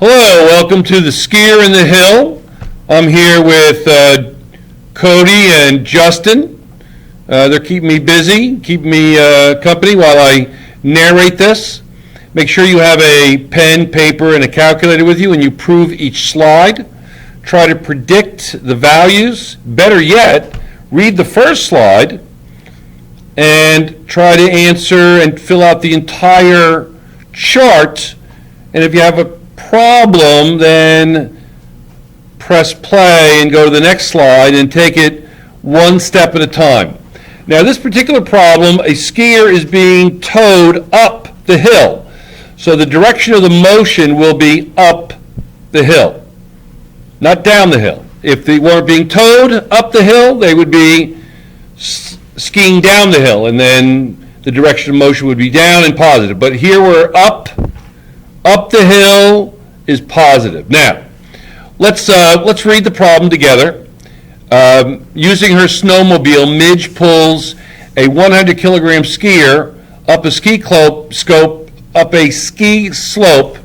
Hello, welcome to the Skier in the Hill. I'm here with Cody and Justin. They're keeping me busy, keeping me company while I narrate this. Make sure you have a pen, paper, and a calculator with you and you prove each slide. Try to predict the values. Better yet, read the first slide and try to answer and fill out the entire chart. And if you have a problem, then press play and go to the next slide and take it one step at a time. Now, this particular problem, a skier is being towed up the hill. So the direction of the motion will be up the hill, not down the hill. If they weren't being towed up the hill, they would be skiing down the hill, and then the direction of motion would be down and positive. But here we're up the hill is positive. Now, let's read the problem together. Using her snowmobile, Midge pulls a 100-kilogram skier up a ski slope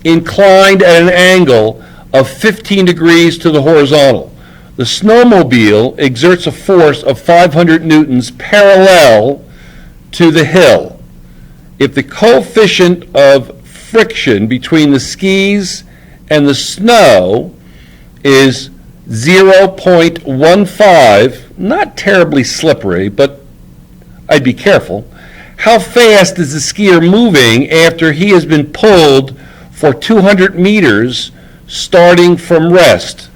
inclined at an angle of 15 degrees to the horizontal. The snowmobile exerts a force of 500 newtons parallel to the hill. If the coefficient of friction between the skis and the snow is 0.15, not terribly slippery, but I'd be careful. How fast is the skier moving after he has been pulled for 200 meters starting from rest?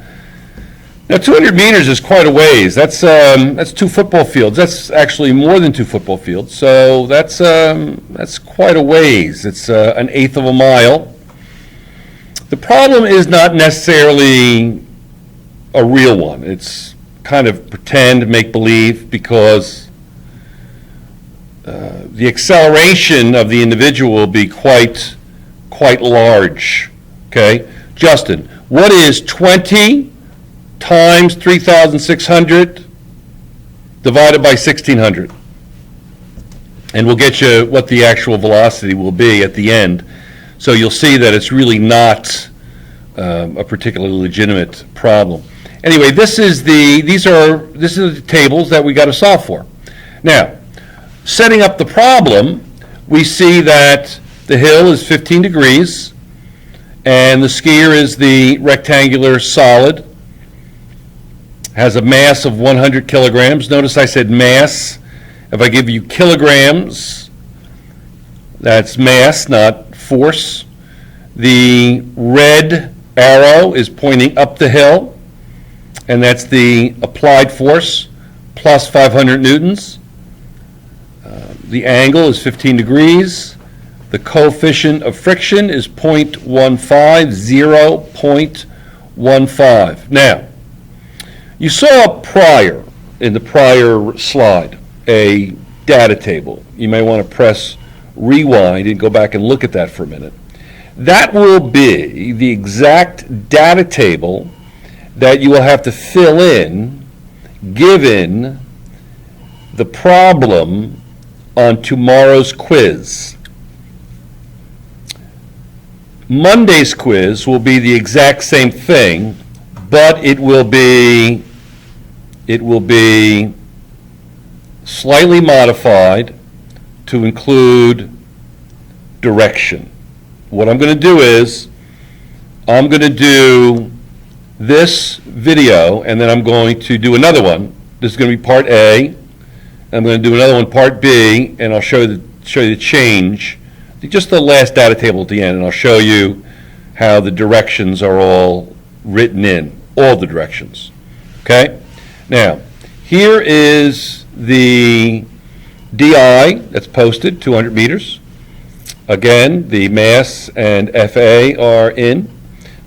Now, 200 meters is quite a ways. That's 2 football fields. That's actually more than 2 football fields. So that's quite a ways. It's an eighth of a mile. The problem is not necessarily a real one. It's kind of pretend, make believe, because the acceleration of the individual will be quite large. Okay, Justin, what is 20 times 3,600 divided by 1,600? And we'll get you what the actual velocity will be at the end. So you'll see that it's really not a particularly legitimate problem. Anyway, these are the tables that we got to solve for. Now, setting up the problem, we see that the hill is 15 degrees and the skier is the rectangular solid, has a mass of 100 kilograms. Notice I said mass. If I give you kilograms, that's mass, not force. The red arrow is pointing up the hill, and that's the applied force, plus 500 newtons. The angle is 15 degrees. The coefficient of friction is 0.15, 0.15. Now, you saw in the prior slide, a data table. You may want to press rewind and go back and look at that for a minute. That will be the exact data table that you will have to fill in given the problem on tomorrow's quiz. Monday's quiz will be the exact same thing, but it will be slightly modified to include direction. What I'm going to do is I'm going to do this video and then I'm going to do another one. This is going to be part A. I'm going to do another one, part B, and I'll show you the change, just the last data table at the end, and I'll show you how the directions are all written in, all the directions. Okay? Now, here is the DI that's posted, 200 meters. Again, the mass and FA are in.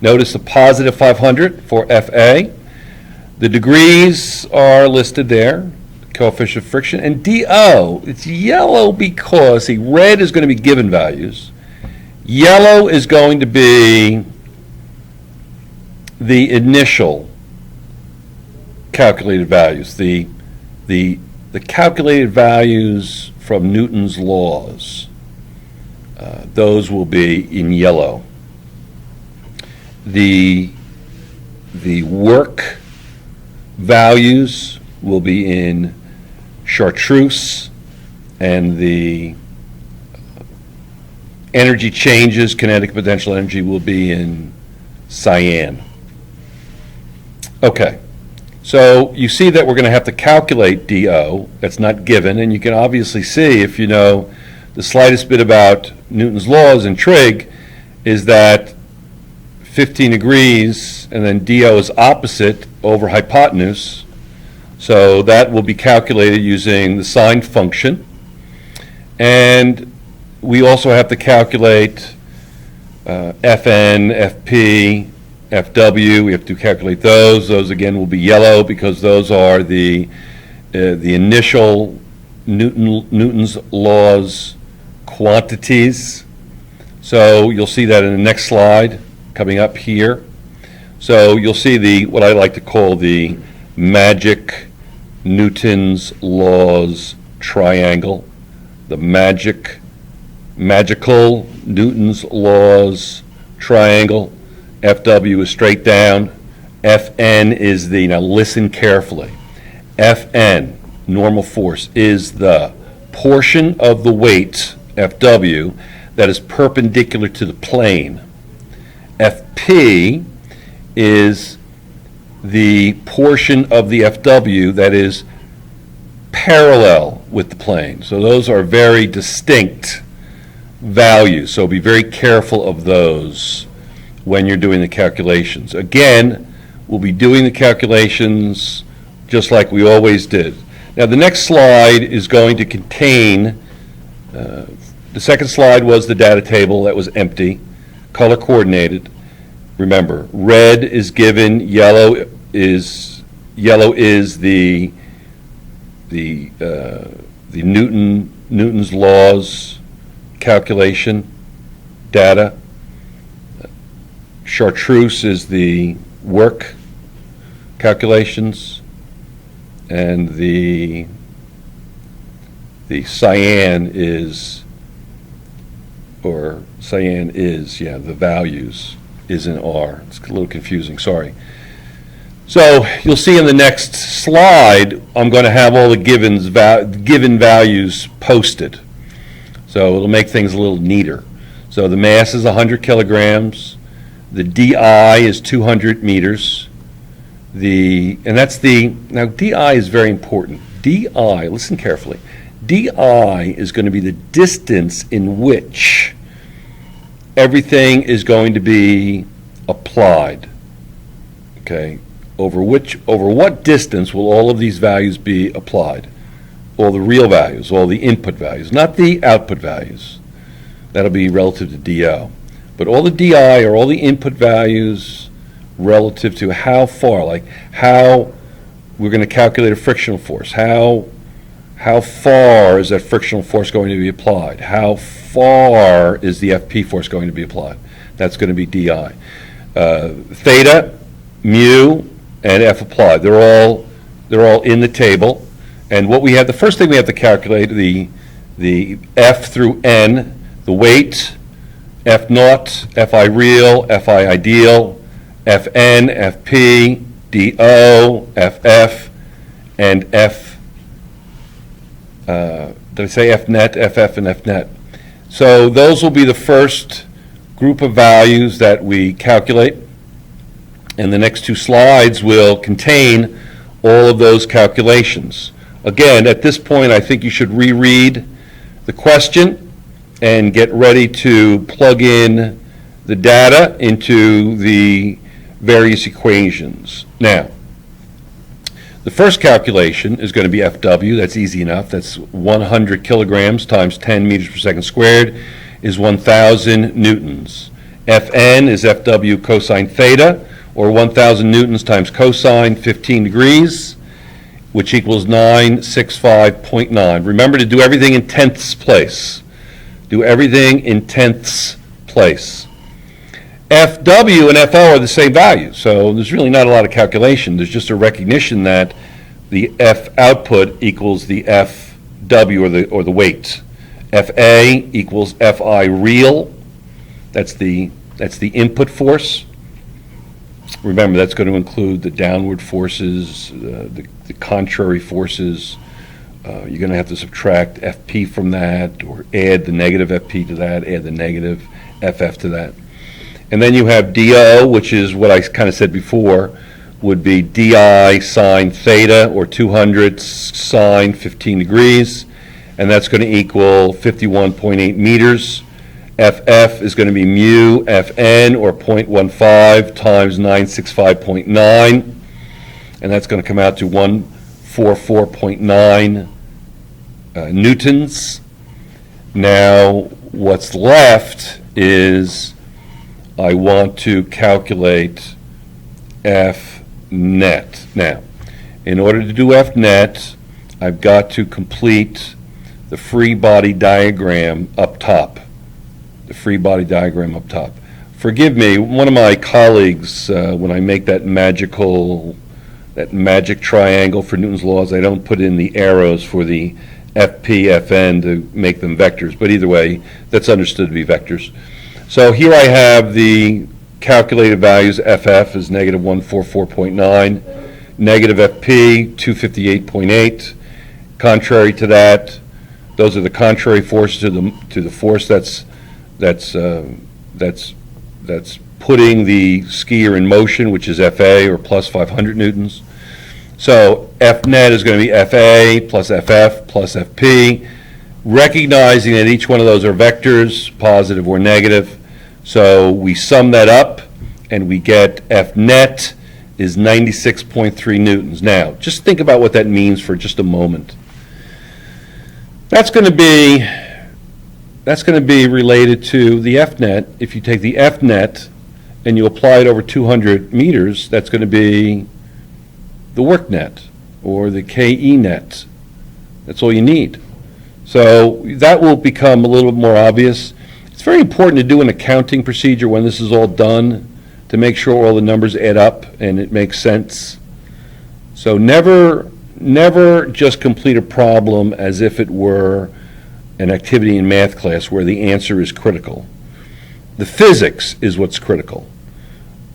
Notice the positive 500 for FA. The degrees are listed there, coefficient of friction. And DO, it's yellow because red is going to be given values. Yellow is going to be the initial calculated values, the calculated values from Newton's laws. Those will be in yellow. the work values will be in chartreuse, and the energy changes, kinetic potential energy, will be in cyan. Okay, so you see that we're going to have to calculate DO. That's not given, and you can obviously see, if you know the slightest bit about Newton's laws and trig, is that 15 degrees and then DO is opposite over hypotenuse. So that will be calculated using the sine function. And we also have to calculate Fn, Fp, Fw. We have to calculate those. Those again will be yellow because those are the initial Newton's laws quantities. So you'll see that in the next slide coming up here. So you'll see what I like to call the magic Newton's laws triangle. The magical Newton's laws triangle. Fw is straight down. Fn is now listen carefully. Fn, normal force, is the portion of the weight, Fw, that is perpendicular to the plane. Fp is the portion of the Fw that is parallel with the plane. So those are very distinct values. So be very careful of those when you're doing the calculations. Again, we'll be doing the calculations just like we always did. Now the next slide is going to contain, the second slide was the data table that was empty, color coordinated. Remember, red is given, yellow is the Newton's laws calculation data. Chartreuse is the work calculations, and the cyan is the values is in R. It's a little confusing, sorry. So you'll see in the next slide, I'm going to have all the given values posted. So it'll make things a little neater. So the mass is 100 kilograms. The DI is 200 meters. Now DI is very important. DI, listen carefully. DI is going to be the distance in which everything is going to be applied. Okay, over what distance will all of these values be applied? All the real values, all the input values, not the output values. That'll be relative to DO. But all the DI are all the input values relative to how far, like how we're going to calculate a frictional force. How far is that frictional force going to be applied? How far is the FP force going to be applied? That's going to be DI. Theta, mu, and F applied. They're all in the table. And the first thing we have to calculate, the F through N, the weight, F naught, Fi real, Fi ideal, Fn, Fp, Do, Ff, and F, did I say F net, Ff, and F net? So those will be the first group of values that we calculate. And the next two slides will contain all of those calculations. Again, at this point, I think you should reread the question and get ready to plug in the data into the various equations. Now, the first calculation is going to be Fw. That's easy enough. That's 100 kilograms times 10 meters per second squared is 1,000 newtons. Fn is Fw cosine theta, or 1,000 newtons times cosine 15 degrees, which equals 965.9. Remember to do everything in tenths place. Do everything in tenths place. Fw and Fo are the same value, so there's really not a lot of calculation. There's just a recognition that the F output equals the Fw, or the weight. Fa equals Fi real. That's the input force. remember, that's going to include the downward forces, the contrary forces. You're going to have to subtract FP from that, or add the negative FP to that, add the negative FF to that. And then you have DO, which is what I kind of said before, would be DI sine theta, or 200 sine 15 degrees, and that's going to equal 51.8 meters. FF is going to be mu Fn, or 0.15 times 965.9, and that's going to come out to 144.9 newtons. Now, what's left is I want to calculate F net. Now, in order to do F net, I've got to complete the free body diagram up top. The free body diagram up top. Forgive me, one of my colleagues, when I make that magic triangle for Newton's laws, I don't put in the arrows for the FP, Fn to make them vectors, but either way, that's understood to be vectors. So here I have the calculated values. FF is negative 144.9, negative FP 258.8. Contrary to that, those are the contrary forces to the force that's putting the skier in motion, which is FA, or plus 500 newtons. So F net is going to be FA plus FF plus FP, recognizing that each one of those are vectors, positive or negative. So we sum that up, and we get F net is 96.3 newtons. Now, just think about what that means for just a moment. That's going to be related to the F net. If you take the F net and you apply it over 200 meters, that's going to be the work net, or the KE net. That's all you need. So that will become a little bit more obvious. It's very important to do an accounting procedure when this is all done to make sure all the numbers add up and it makes sense. So never just complete a problem as if it were an activity in math class where the answer is critical. The physics is what's critical.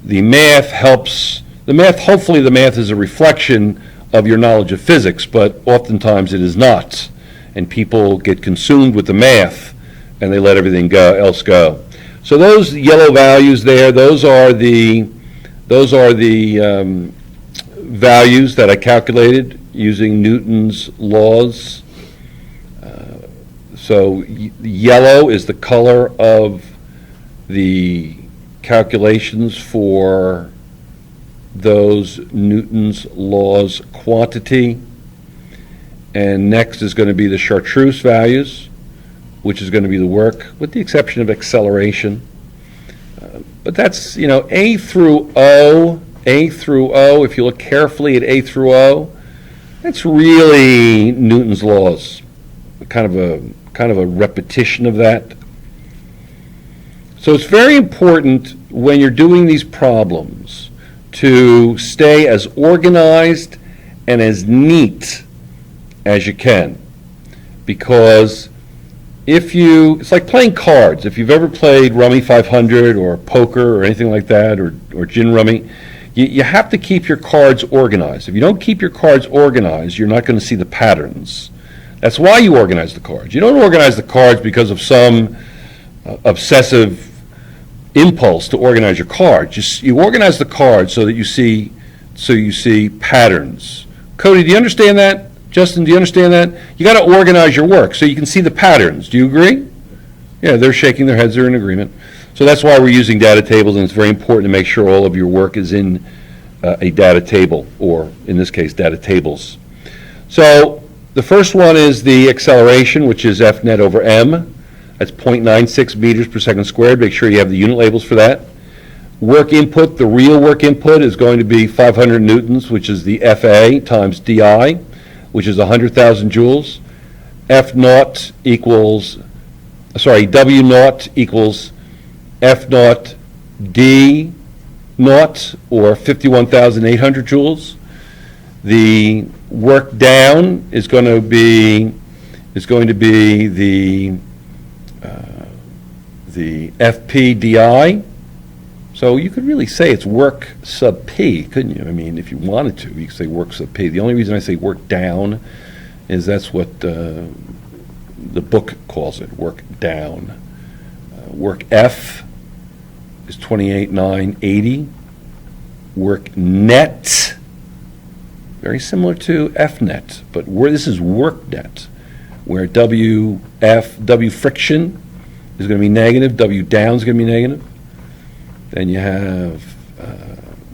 The math helps. Hopefully the math is a reflection of your knowledge of physics, but oftentimes it is not. And people get consumed with the math and they let everything else go. So those yellow values there, those are the values that I calculated using Newton's laws. So yellow is the color of the calculations for those Newton's laws quantity. And next is going to be the chartreuse values, which is going to be the work, with the exception of acceleration. But that's, A through O, if you look carefully at A through O, that's really Newton's laws, kind of a repetition of that. So it's very important when you're doing these problems to stay as organized and as neat as you can, because it's like playing cards. If you've ever played Rummy 500 or poker or anything like that, or gin rummy, you have to keep your cards organized. If you don't keep your cards organized, you're not going to see the patterns. That's why you organize the cards. You don't organize the cards because of some obsessive impulse to organize your cards. You organize the cards so that you see patterns. Cody, do you understand that? Justin, do you understand that? You got to organize your work so you can see the patterns. Do you agree? Yeah, they're shaking their heads. They're in agreement. So that's why we're using data tables, and it's very important to make sure all of your work is in a data table, or in this case, data tables. So the first one is the acceleration, which is F net over m. That's 0.96 meters per second squared. Make sure you have the unit labels for that. Work input, the real work input, is going to be 500 newtons, which is the FA times DI, which is 100,000 joules. W naught equals F naught D naught, or 51,800 joules. The work down is going to be the FP DI. So you could really say it's work sub P, couldn't you? I mean, if you wanted to, you could say work sub P. The only reason I say work down is that's what the book calls it, work down. Work F is 28,980. Work net, very similar to F net, but this is work net, where W friction is going to be negative, W down is going to be negative. Then you have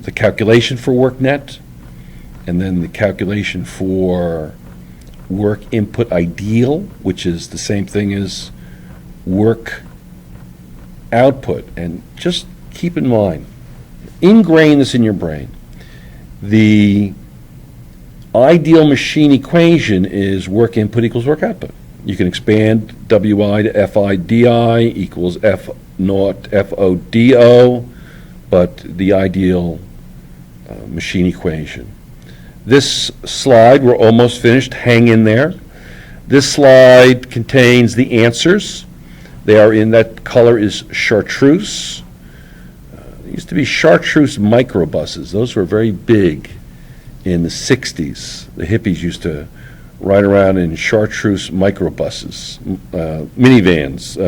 the calculation for work net, and then the calculation for work input ideal, which is the same thing as work output. And just keep in mind, ingrain this in your brain. The ideal machine equation is work input equals work output. You can expand Wi to FIDI equals F naught FODO, but the ideal machine equation. This slide, we're almost finished, hang in there. This slide contains the answers. They are in, that color is chartreuse. There used to be chartreuse microbuses. Those were very big in the 60s. The hippies used to ride around in chartreuse microbuses, minivans,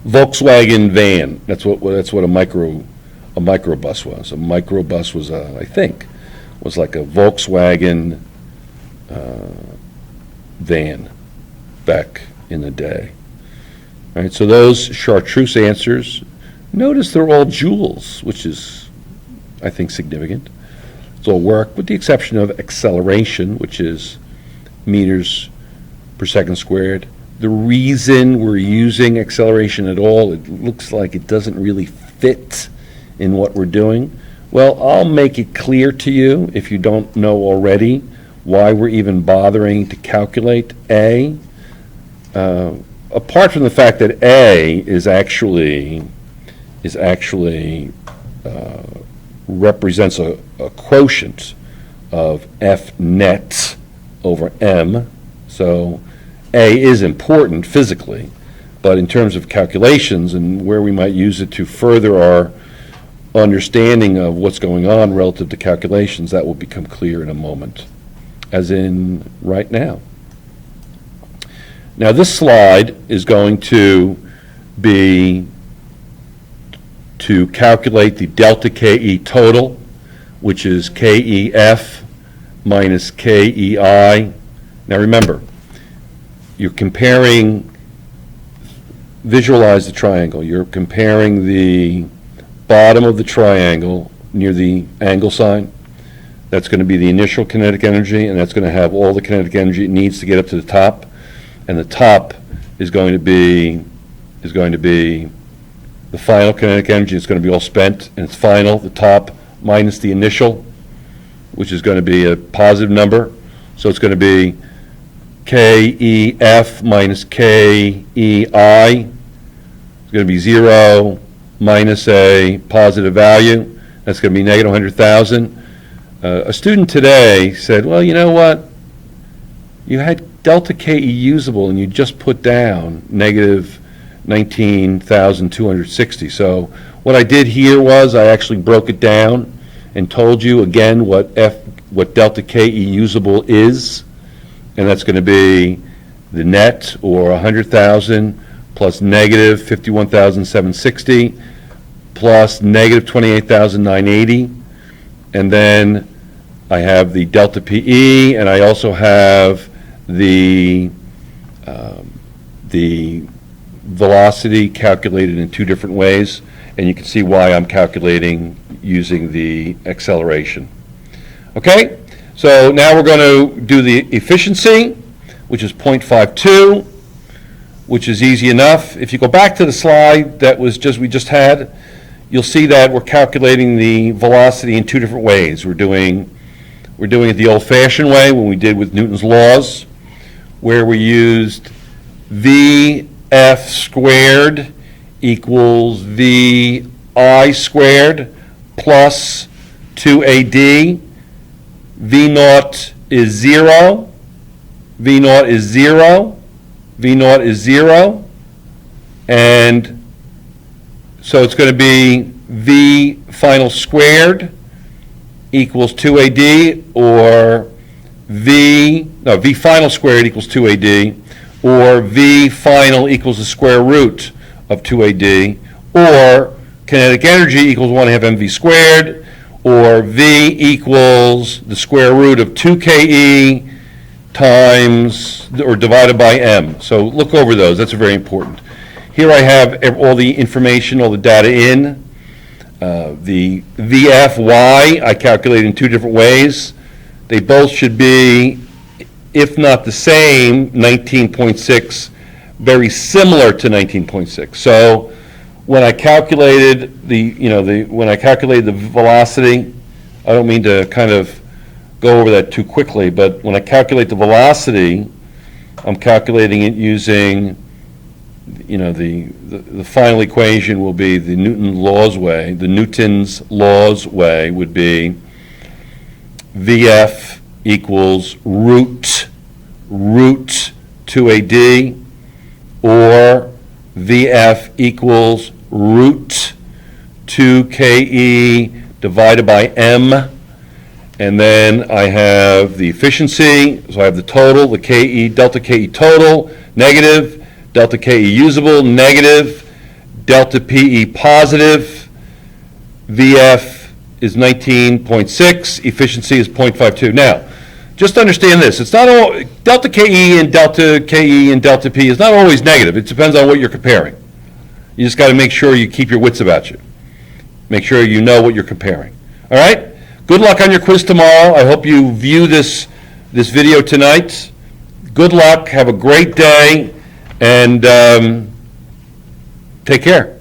Volkswagen van. That's what a microbus was. A microbus was, I think, was like a Volkswagen van back in the day. All right, so those chartreuse answers, notice they're all joules, which is, I think, significant. It's all work, with the exception of acceleration, which is meters per second squared. The reason we're using acceleration at all, it looks like it doesn't really fit in what we're doing. Well, I'll make it clear to you, if you don't know already, why we're even bothering to calculate A. Apart from the fact that A is actually represents a quotient of F net over M, so A is important physically, but in terms of calculations and where we might use it to further our understanding of what's going on relative to calculations, that will become clear in a moment, as in right now. Now this slide is going to be to calculate the delta KE total, which is KEF minus KEI. Now remember, you're comparing, visualize the triangle. You're comparing the bottom of the triangle near the angle sign. That's going to be the initial kinetic energy, and that's going to have all the kinetic energy it needs to get up to the top. And the top is going to be the final kinetic energy. It's going to be all spent, and it's final, the top minus the initial, which is going to be a positive number. So it's going to be KEF minus KEI. It's going to be 0 minus a positive value. That's going to be negative 100,000. A student today said, well, you know what? You had delta KE usable and you just put down negative 19,260. So what I did here was I actually broke it down and told you again what delta KE usable is, and that's going to be the net, or 100,000 plus negative 51,760 plus negative 28,980, and then I have the delta PE, and I also have the velocity calculated in two different ways, and you can see why I'm calculating using the acceleration. Okay, so now we're going to do the efficiency, which is 0.52, which is easy enough. If you go back to the slide that we just had, you'll see that we're calculating the velocity in two different ways. We're doing it the old-fashioned way, when we did with Newton's laws, where we used VF squared equals VI squared plus 2AD. V naught is 0. V naught is 0. V naught is 0. And So it's going to be V final squared equals 2AD, or V final squared equals 2AD, or V final equals the square root of 2AD, or kinetic energy equals 1/2 mv squared, or V equals the square root of 2KE times, or divided by M. So look over those, that's very important. Here I have all the information, all the data in. The VFY I calculate in two different ways. They both should be, if not the same, 19.6, very similar to 19.6. So when I calculated the velocity, I don't mean to kind of go over that too quickly, but when I calculate the velocity, I'm calculating it using, the final equation will be the Newton's laws way would be VF equals root 2AD, or VF equals root 2KE divided by M. And then I have the efficiency, so I have the total, the KE, delta KE total, negative, delta KE usable, negative, delta PE positive, VF is 19.6, efficiency is 0.52. Now, just understand this, it's not all, delta KE and delta P is not always negative, it depends on what you're comparing. You just got to make sure you keep your wits about you. Make sure you know what you're comparing. All right? Good luck on your quiz tomorrow. I hope you view this video tonight. Good luck, have a great day, and take care.